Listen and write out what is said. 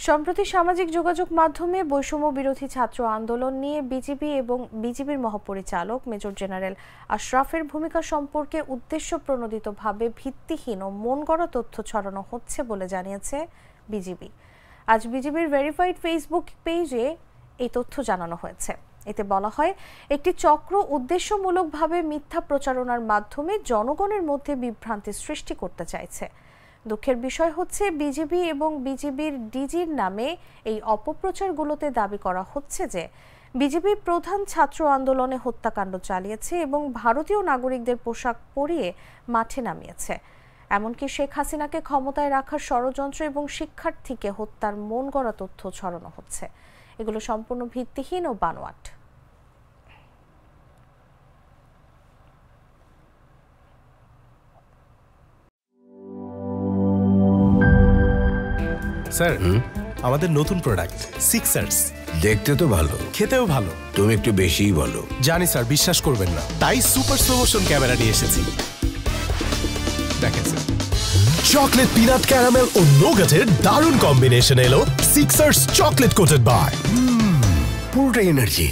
সম্প্রতি সামাজিক যোগাযোগ মাধ্যমে বৈষম্য বিরোধী ছাত্র আন্দোলন নিয়ে বিজিবি এবং বিজিবির মহাপরিচালক মেজর জেনারেল আশরাফের ভূমিকা সম্পর্কে উদ্দেশ্যপ্রণোদিতভাবে ভিত্তিহীন ও মনগড়া তথ্য ছড়ানো হচ্ছে বলে জানিয়েছে বিজিবি। আজ বিজিবির ভেরিফাইড ফেসবুক পেজে এই তথ্য জানানো হয়েছে। এতে বলা হয়, একটি চক্র উদ্দেশ্যমূলকভাবে মিথ্যা প্রচারণার মাধ্যমে জনগণের মধ্যে বিভ্রান্তি সৃষ্টি করতে চাইছে। দুঃখের বিষয় হচ্ছে, বিজিবি এবং বিজিবির ডিজির নামে এই অপপ্রচারগুলোতে দাবি করা হচ্ছে যে বিজিবি প্রধান ছাত্র আন্দোলনে হত্যাকাণ্ড চালিয়েছে এবং ভারতীয় নাগরিকদের পোশাক পরিয়ে মাঠে নামিয়েছে। এমনকি শেখ হাসিনাকে ক্ষমতায় রাখার ষড়যন্ত্র এবং শিক্ষার্থীকে হত্যার মনগড়া তথ্য ছড়ানো হচ্ছে। এগুলো সম্পূর্ণ ভিত্তিহীন ও বানোয়াট। স্যার, আমাদের নতুন প্রোডাক্ট সিক্সার্স। দেখতে তো ভালো, খেতেও ভালো। তুমি একটু বেশিই বলো। জানি স্যার, বিশ্বাস করবেন না, তাই সুপার স্লো মোশন ক্যামেরা নিয়ে এসেছি। দেখেন স্যার, চকলেট পিনাট ক্যারামেল ও নোগাটের দারুণ কম্বিনেশন এলো সিক্সার্স চকলেট কোটেড বার। পুরোটা এনার্জি।